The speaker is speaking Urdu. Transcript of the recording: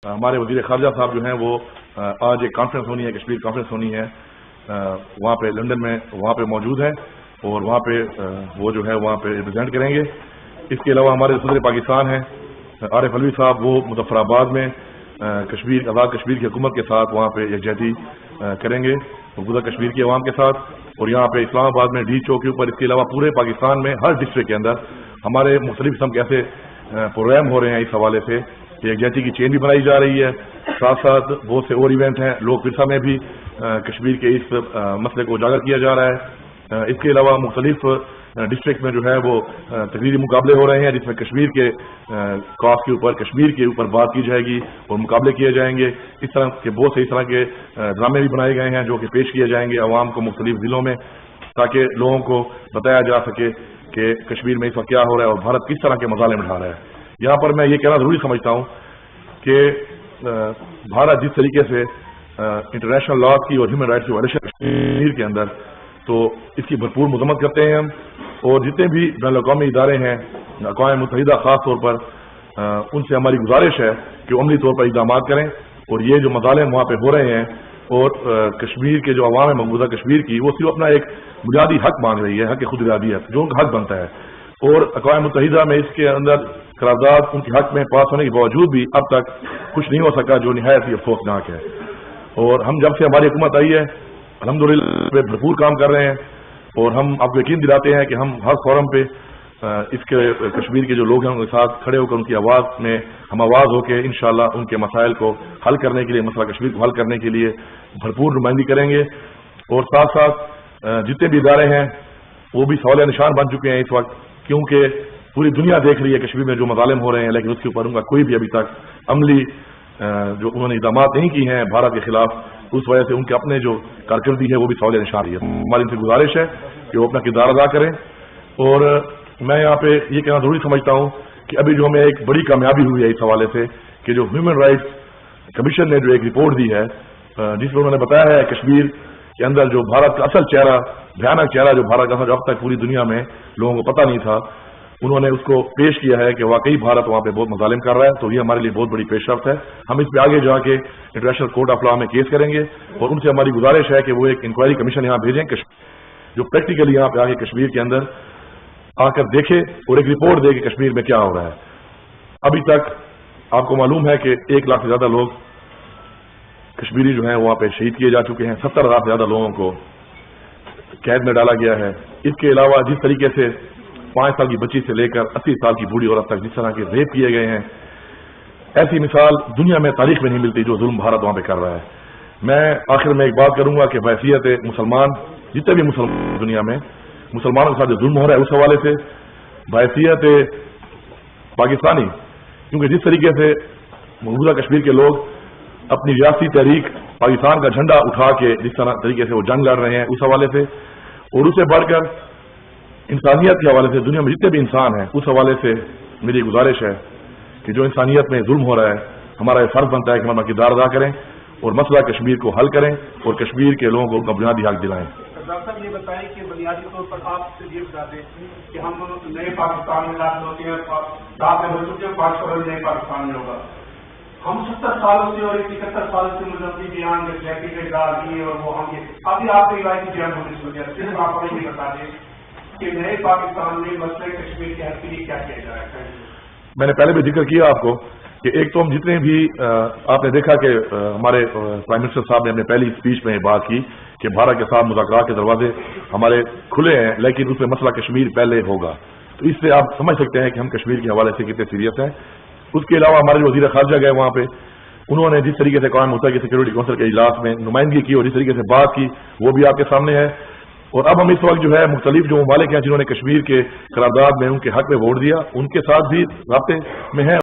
ہمارے وزیر خارجہ صاحب جو ہیں وہ آج ایک کانفرنس ہونی ہے، کشمیر کانفرنس ہونی ہے، وہاں پہ لندن میں وہاں پہ موجود ہیں اور وہاں پہ وہ جو ہے وہاں پہ ریپرزینٹ کریں گے۔ اس کے علاوہ ہمارے صدر پاکستان ہیں عارف علوی صاحب، وہ مظفر آباد میں کشمیر آزاد کشمیر کی حکومت کے ساتھ وہاں پہ یکجہتی کریں گے مقبوضہ کشمیر کی عوام کے ساتھ، اور یہاں پہ اسلام آباد میں ڈی چوک کے اوپر، اس کے علاوہ پورے پاکستان میں ہر ڈسٹرکٹ کے اندر ہمارے مختلف قسم کے ایسے پروگرام ہو رہے ہیں۔ اس حوالے سے یکجہتی کی چین بھی بنائی جا رہی ہے، ساتھ ساتھ بہت سے اور ایونٹ ہیں، لوک ورثہ میں بھی کشمیر کے اس مسئلے کو اجاگر کیا جا رہا ہے۔ اس کے علاوہ مختلف ڈسٹرکٹ میں جو ہے وہ تقریری مقابلے ہو رہے ہیں جس میں کشمیر کے کاز کے اوپر، کشمیر کے اوپر بات کی جائے گی اور مقابلے کیے جائیں گے۔ اس طرح کے بہت سے اس طرح کے ڈرامے بھی بنائے گئے ہیں جو کہ پیش کیے جائیں گے عوام کو مختلف ضلعوں میں، تاکہ لوگوں کو بتایا جا سکے کہ کشمیر میں اس وقت کیا ہو رہا ہے اور بھارت کس طرح کے مظالم اٹھا رہا ہے۔ یہاں پر میں یہ کہنا ضروری سمجھتا ہوں کہ بھارت جس طریقے سے انٹرنیشنل لا کی اور ہیومن رائٹس کی وائلیشن کشمیر کے اندر، تو اس کی بھرپور مذمت کرتے ہیں ہم، اور جتنے بھی بین الاقوامی ادارے ہیں، اقوام متحدہ خاص طور پر، ان سے ہماری گزارش ہے کہ وہ عملی طور پر اقدامات کریں اور یہ جو مظالم وہاں پہ ہو رہے ہیں اور کشمیر کے جو عوام ہے مقبوضہ کشمیر کی، وہ صرف اپنا ایک بنیادی حق مانگ رہی ہے، حق خود ارادیت، جو ان کا حق بنتا ہے، اور اقوام متحدہ میں اس کے اندر قرارداد ان کے حق میں پاس ہونے کے باوجود بھی اب تک کچھ نہیں ہو سکا، جو نہایت ہی افسوسناک ہے۔ اور ہم جب سے ہماری حکومت آئی ہے الحمدللہ پہ بھرپور کام کر رہے ہیں، اور ہم آپ کو یقین دلاتے ہیں کہ ہم ہر فورم پہ اس کے کشمیر کے جو لوگ ہیں ان کے ساتھ کھڑے ہو کر ان کی آواز میں ہم آواز ہو کے انشاءاللہ ان کے مسائل کو حل کرنے کے لیے، مسئلہ کشمیر کو حل کرنے کے لیے بھرپور نمائندگی کریں گے۔ اور ساتھ ساتھ جتنے بھی ادارے ہیں وہ بھی سوال نشان بن چکے ہیں اس وقت، کیونکہ پوری دنیا دیکھ رہی ہے کشمیر میں جو مظالم ہو رہے ہیں، لیکن اس کے اوپر ان کا کوئی بھی ابھی تک عملی جو انہوں نے اقدامات نہیں کی ہیں بھارت کے خلاف، اس وجہ سے ان کے اپنے جو کارکردگی ہے وہ بھی سوال نشان ہے۔ ہماری ان سے گزارش ہے کہ وہ اپنا کردار ادا کریں۔ اور میں یہاں پہ یہ کہنا ضروری سمجھتا ہوں کہ ابھی جو ہمیں ایک بڑی کامیابی ہوئی ہے اس حوالے سے کہ جو ہیومن رائٹس کمیشن نے جو ایک رپورٹ دی ہے جس میں انہوں نے بتایا ہے کشمیر کے اندر جو بھارت کا اصل چہرہ، بھیانک چہرہ جو بھارت کا اب تک پوری دنیا میں لوگوں کو پتہ نہیں تھا، انہوں نے اس کو پیش کیا ہے کہ واقعی بھارت وہاں پہ بہت مظالم کر رہا ہے۔ تو یہ ہمارے لیے بہت بڑی پیش رفت ہے۔ ہم اس پہ آگے جا کے انٹرنیشنل کورٹ آف لا میں کیس کریں گے، اور ان سے ہماری گزارش ہے کہ وہ ایک انکوائری کمیشن یہاں بھیجیں جو پریکٹیکلی یہاں پہ آگے کشمیر کے اندر آ کر دیکھے اور ایک رپورٹ دے کہ کشمیر میں کیا ہو رہا ہے۔ ابھی تک آپ کو معلوم ہے کہ 1 لاکھ سے زیادہ لوگ کشمیری جو ہیں وہاں پہ شہید کیے جا چکے ہیں، 70,000 سے زیادہ لوگوں کو قید میں ڈالا گیا ہے۔ اس کے علاوہ جس طریقے سے 5 سال کی بچی سے لے کر 80 سال کی بوڑھی عورت تک جس طرح کے ریپ کیے گئے ہیں، ایسی مثال دنیا میں تاریخ میں نہیں ملتی جو ظلم بھارت وہاں پہ کر رہا ہے۔ میں آخر میں ایک بات کروں گا کہ بحیثیت مسلمان، جتنے بھی مسلمان دنیا میں مسلمانوں کے ساتھ جو ظلم ہو رہا ہے اس حوالے سے، بحیثیت پاکستانی، کیونکہ جس طریقے سے مقبوضہ کشمیر کے لوگ اپنی ریاستی تحریک پاکستان کا جھنڈا اٹھا کے جس طریقے سے وہ جنگ لڑ رہے ہیں اس حوالے سے، اور اسے بڑھ کر انسانیت کے حوالے سے دنیا میں جتنے بھی انسان ہیں اس حوالے سے میری گزارش ہے کہ جو انسانیت میں ظلم ہو رہا ہے ہمارا یہ فرض بنتا ہے کہ ہم اپنا کردار ادا کریں اور مسئلہ کشمیر کو حل کریں اور کشمیر کے لوگوں کو ان کا بنیادی حق دلائیں۔ ڈاکٹر صاحب یہ بتائیں کہ بنیادی طور پر آپ سے یہ بتا دیں کہ ہم نئے پاکستان میں داخل ہوتے ہیں، پاکستان نئے پاکستان میں ہوگا، ہم 70 سالوں سے اور 71 سالوں سے مذہبی بیان جیکٹیں ڈال دیے اور وہ ہم یہ ابھی آپ کی روایتی بیان ہونے شروع کیا، صرف آپ ہمیں یہ بتا دیں کہ نئے پاکستان میں مسئلہ کشمیر کے حل کے لیے کیا کیا جائے گا۔ میں نے پہلے بھی ذکر کیا آپ کو کہ ایک تو ہم جتنے بھی آپ نے دیکھا کہ ہمارے پرائم منسٹر صاحب نے اپنے پہلی اسپیچ میں بات کی کہ بھارت کے ساتھ مذاکرات کے دروازے ہمارے کھلے ہیں، لیکن اس میں مسئلہ کشمیر پہلے ہوگا۔ تو اس سے آپ سمجھ سکتے ہیں کہ ہم کشمیر کے حوالے سے کتنے سیریس ہیں۔ اس کے علاوہ ہمارے جو وزیر خارجہ گئے وہاں پہ، انہوں نے جس طریقے سے اقوام متحدہ کی سیکورٹی کونسل کے اجلاس میں نمائندگی کی اور جس طریقے سے بات کی وہ بھی آپ کے سامنے ہے۔ اور اب ہم اس وقت جو ہے مختلف جو ممالک ہیں جنہوں نے کشمیر کے قرارداد میں ان کے حق میں ووٹ دیا، ان کے ساتھ بھی رابطے میں ہیں۔